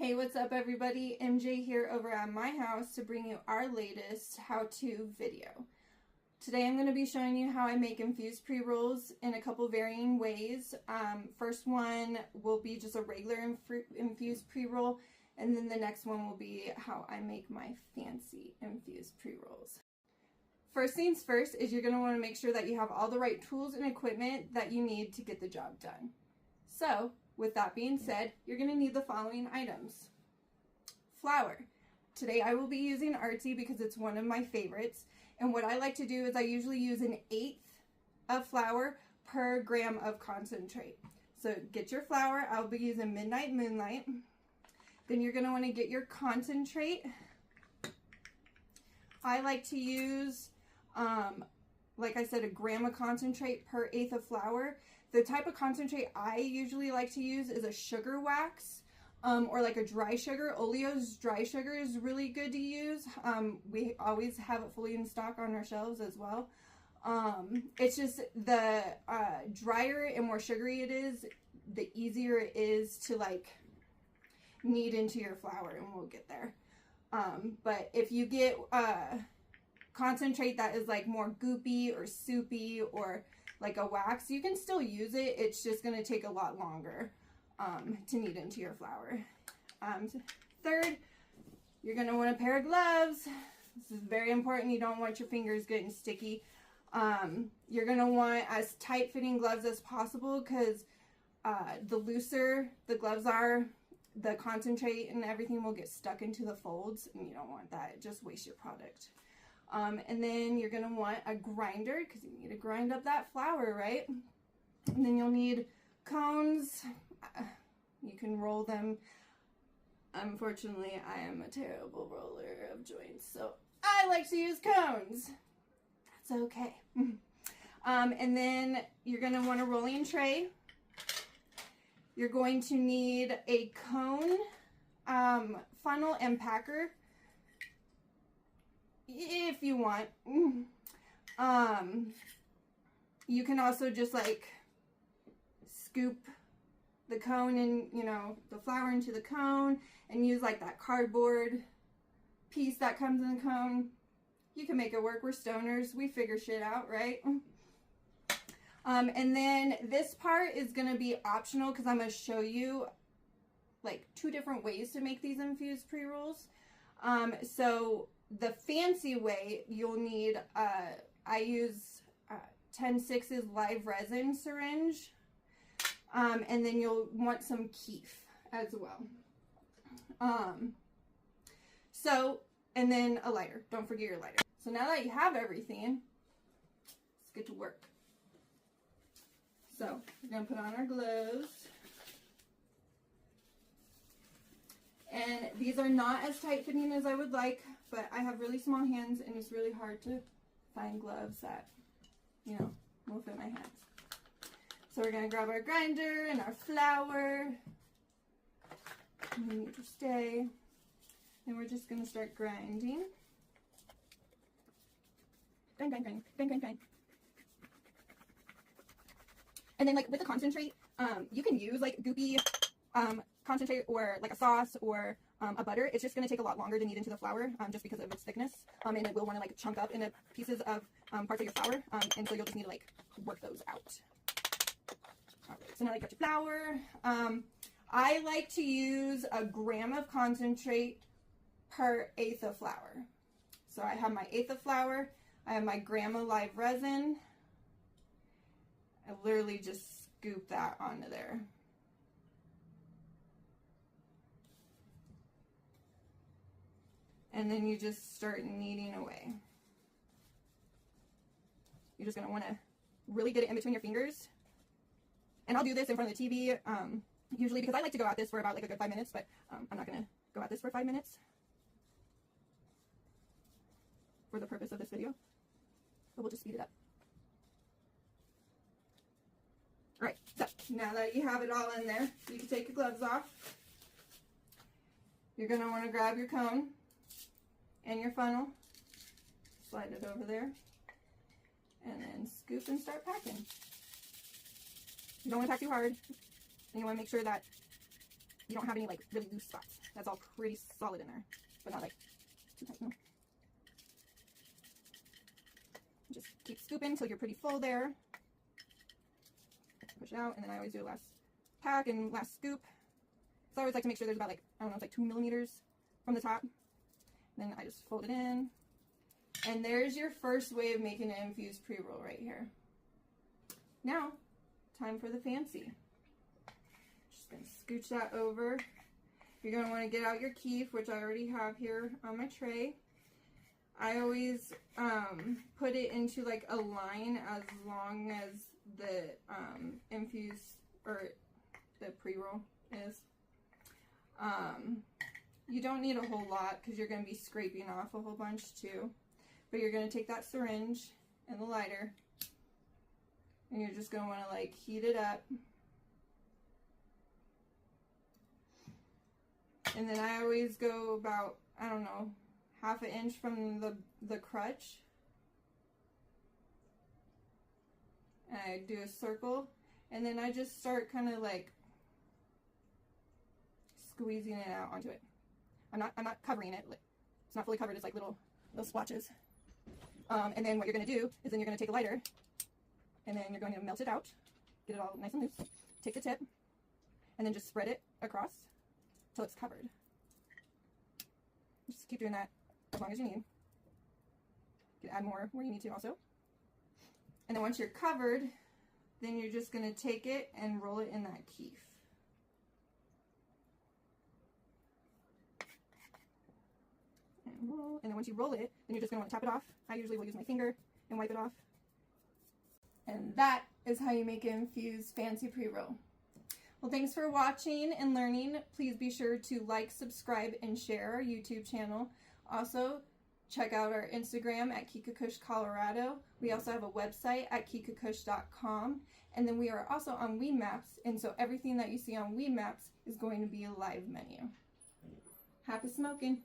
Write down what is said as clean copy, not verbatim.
Hey, what's up everybody? MJ here over at my house to bring you our latest how-to video. Today I'm going to be showing you how I make infused pre-rolls in a couple varying ways. First one will be just a regular infused pre-roll, and then the next one will be how I make my fancy infused pre-rolls. First things first is you're going to want to make sure that you have all the right tools and equipment that you need to get the job done. So, with that being said, you're going to need the following items. Flour. Today I will be using Artsy because it's one of my favorites. And what I like to do is I usually use 1/8 of flour per gram of concentrate. So get your flour. I'll be using Midnight Moonlight. Then you're going to want to get your concentrate. I like to use, like I said, 1 gram of concentrate per 1/8 of flour. The type of concentrate I usually like to use is a sugar wax or like a dry sugar. Oleo's dry sugar is really good to use. We always have it fully in stock on our shelves as well. It's just the drier and more sugary it is, the easier it is to like knead into your flour, and we'll get there. But if you get concentrate that is like more goopy or soupy or like a wax, you can still use it. It's just going to take a lot longer to knead into your flour. Third, you're going to want a pair of gloves. This is very important. You don't want your fingers getting sticky. You're going to want as tight fitting gloves as possible because the looser the gloves are, the concentrate and everything will get stuck into the folds, and you don't want that. It just wastes your product. And then you're going to want a grinder because you need to grind up that flour, right? And then you'll need cones. You can roll them. Unfortunately, I am a terrible roller of joints, so I like to use cones. That's okay. And then you're going to want a rolling tray. You're going to need a cone, funnel, and packer if you want. You can also just like scoop the cone and, you know, the flour into the cone and use like that cardboard piece that comes in the cone. You can make it work. We're stoners. We figure shit out, right? And then this part is going to be optional because I'm going to show you like 2 different ways to make these infused pre-rolls. So the fancy way, you'll need, I use 10/6 live resin syringe. And then you'll want some keef as well. And then a lighter. Don't forget your lighter. So now that you have everything, let's get to work. So we're going to put on our gloves. And these are not as tight fitting as I would like, but I have really small hands and it's really hard to find gloves that, you know, will fit my hands. So we're going to grab our grinder and our flour. And we need to stay. And we're just going to start grinding. Grind, grind, grind, grind, grind, grind. And then like with the concentrate, you can use like goopy concentrate or like a sauce or a butter. It's just going to take a lot longer to knead into the flour just because of its thickness. And it will want to like chunk up into pieces of parts of your flour. And so you'll just need to like work those out. Alright, so now you got your flour. I like to use 1 gram of concentrate per 1/8 of flour. So I have my 1/8 of flour. I have my gram of live resin. I literally just scoop that onto there. And then you just start kneading away. You're just going to want to really get it in between your fingers. And I'll do this in front of the TV, usually because I like to go at this for about like a good 5 minutes, but I'm not going to go at this for 5 minutes for the purpose of this video, but we'll just speed it up. Alright, so now that you have it all in there, you can take your gloves off. You're going to want to grab your cone and your funnel, slide it over there, and then scoop and start packing. You don't want to pack too hard, and you want to make sure that you don't have any like really loose spots. That's all pretty solid in there, but not like too tight. No. Just keep scooping until you're pretty full there. Push it out, and then I always do a last pack and last scoop. So I always like to make sure there's about like, I don't know, it's like 2 millimeters from the top. Then I just fold it in. And there's your first way of making an infused pre-roll right here. Now, time for the fancy. Just gonna scooch that over. You're gonna wanna get out your keef, which I already have here on my tray. I always put it into like a line as long as the infused or the pre-roll is. You don't need a whole lot because you're going to be scraping off a whole bunch too. But you're going to take that syringe and the lighter and you're just going to want to like heat it up. And then I always go about, I don't know, half an inch from the crutch. And I do a circle, and then I just start kind of like squeezing it out onto it. I'm not covering it. It's not fully covered. It's like little splotches. And then what you're going to do is then you're going to take a lighter, and then you're going to melt it out, get it all nice and loose. Take the tip, and then just spread it across till it's covered. Just keep doing that as long as you need. You can add more where you need to also. And then once you're covered, then you're just going to take it and roll it in that keef. And roll. And then once you roll it, then you're just going to want to tap it off. I usually will use my finger and wipe it off. And that is how you make an infused fancy pre-roll. Well, thanks for watching and learning. Please be sure to like, subscribe, and share our YouTube channel. Also, check out our Instagram at Kikakush Colorado. We also have a website at kikakush.com. And then we are also on Maps, and so everything that you see on Maps is going to be a live menu. Happy smoking!